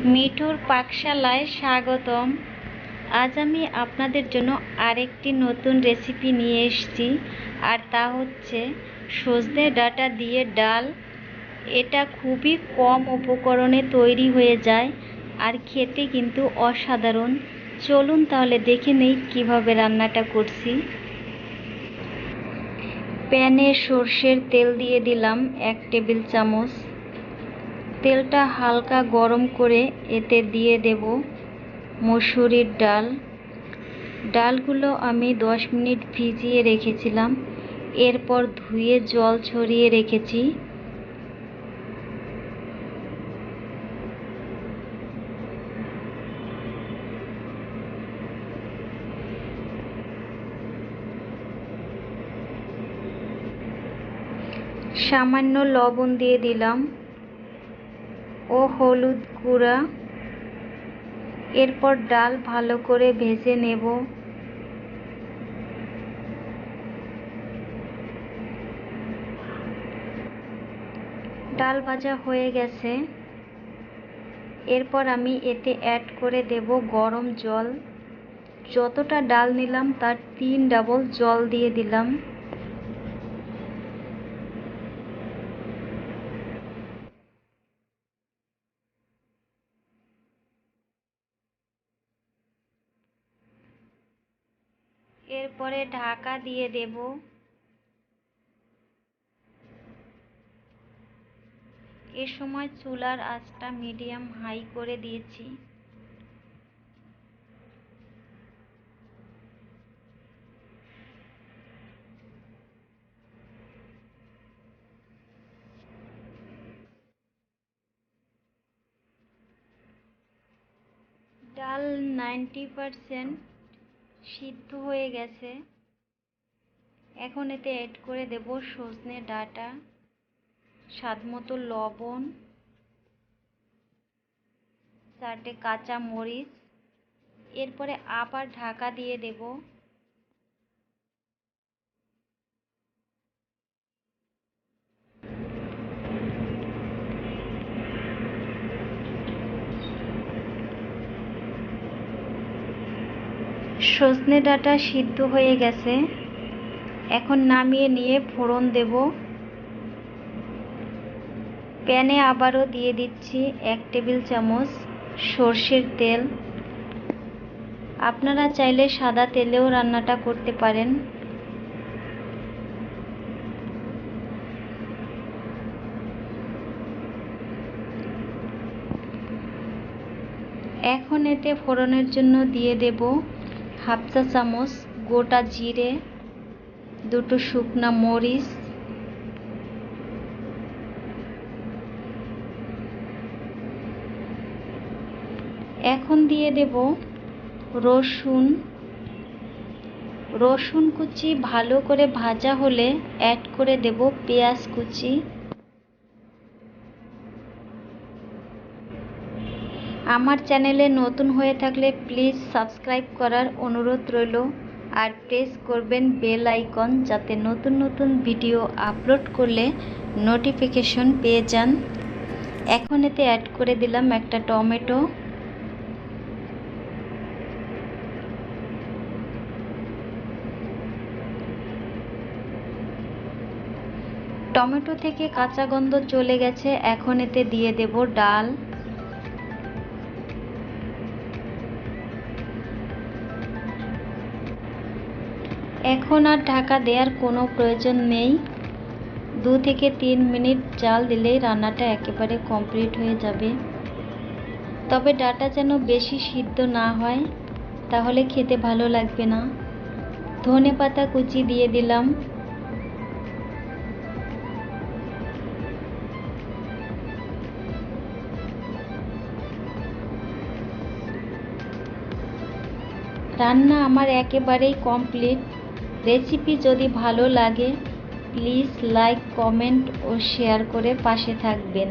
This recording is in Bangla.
মিঠুর পাকশালায় স্বাগতম। আজ আমি আপনাদের জন্য আরেকটি নতুন রেসিপি নিয়ে এসেছি, আর তা হচ্ছে সজনে ডাঁটা দিয়ে ডাল। এটা খুবই কম উপকরণে তৈরি হয়ে যায় আর খেতে কিন্তু অসাধারণ। চলুন তাহলে দেখে নেই কিভাবে রান্নাটা করছি। প্যানে সর্ষের তেল দিয়ে দিলাম 1 টেবিল চামচ। তেলটা হালকা গরম করে এতে দিয়ে দেব মসুরির ডাল। ডালগুলো আমি 10 মিনিট ভিজিয়ে রেখেছিলাম, এরপর ধুয়ে জল ছড়িয়ে রেখেছি। সামান্য লবণ দিয়ে দিলাম ও হলুদ গুঁড়া। এরপর ডাল ভালো করে ভেজে নেব। ডাল ভাজা হয়ে গেছে, এরপর আমি এতে অ্যাড করে দেব গরম জল। যতটা ডাল নিলাম তার 3 ডাবল জল দিয়ে দিলাম। এরপরে ঢাকা দিয়ে দেব। এ সময় চুলার আঁচটা মিডিয়াম হাই করে দিয়েছি। ডাল 90% সিদ্ধ হয়ে গেছে। এখন এতে অ্যাড করে দেব সজনে ডাঁটা, স্বাদমতো লবণ, 4টে কাঁচা মরিচ। এরপরে আবার ঢাকা দিয়ে দেব। সজনে ডাঁটা সিদ্ধ হয়ে গেছে, এখন নামিয়ে নিয়ে ফোড়ন দেব। প্যানে আবারও দিয়ে দিচ্ছি 1 টেবিল চামচ সর্ষের তেল। আপনারা চাইলে সাদা তেলেও রান্নাটা করতে পারেন। এখন এতে ফোড়নের জন্য দিয়ে দেব 1/2 চা চামচ গোটা জিরে, 2টো শুকনা মরিচ, এখন দিয়ে দেব রসুন কুচি। ভালো করে ভাজা হলে অ্যাড করে দেব পেঁয়াজ কুচি। আমার চ্যানেলে নতুন হয়ে থাকলে প্লিজ সাবস্ক্রাইব করার অনুরোধ রইল, আর প্রেস করবেন বেল আইকন, যাতে নতুন নতুন ভিডিও আপলোড করলে নোটিফিকেশন পেয়ে যান। এখন এতে অ্যাড করে দিলাম একটা টমেটো। টমেটো থেকে কাঁচা গন্ধ চলে গেছে, এখন এতে দিয়ে দেব ডাল। এখন আর ঢাকা দেওয়ার কোনো প্রয়োজন নেই। 2 থেকে 3 মিনিট জাল দিলেই রান্নাটা একেবারে কমপ্লিট হয়ে যাবে। তবে ডাঁটা যেন বেশি সিদ্ধ না হয়, তাহলে খেতে ভালো লাগবে না। ধনেপাতা কুচি দিয়ে দিলাম। রান্না আমার একেবারেই কমপ্লিট। রেসিপি যদি ভালো লাগে প্লিজ লাইক, কমেন্ট ও শেয়ার করে পাশে থাকবেন।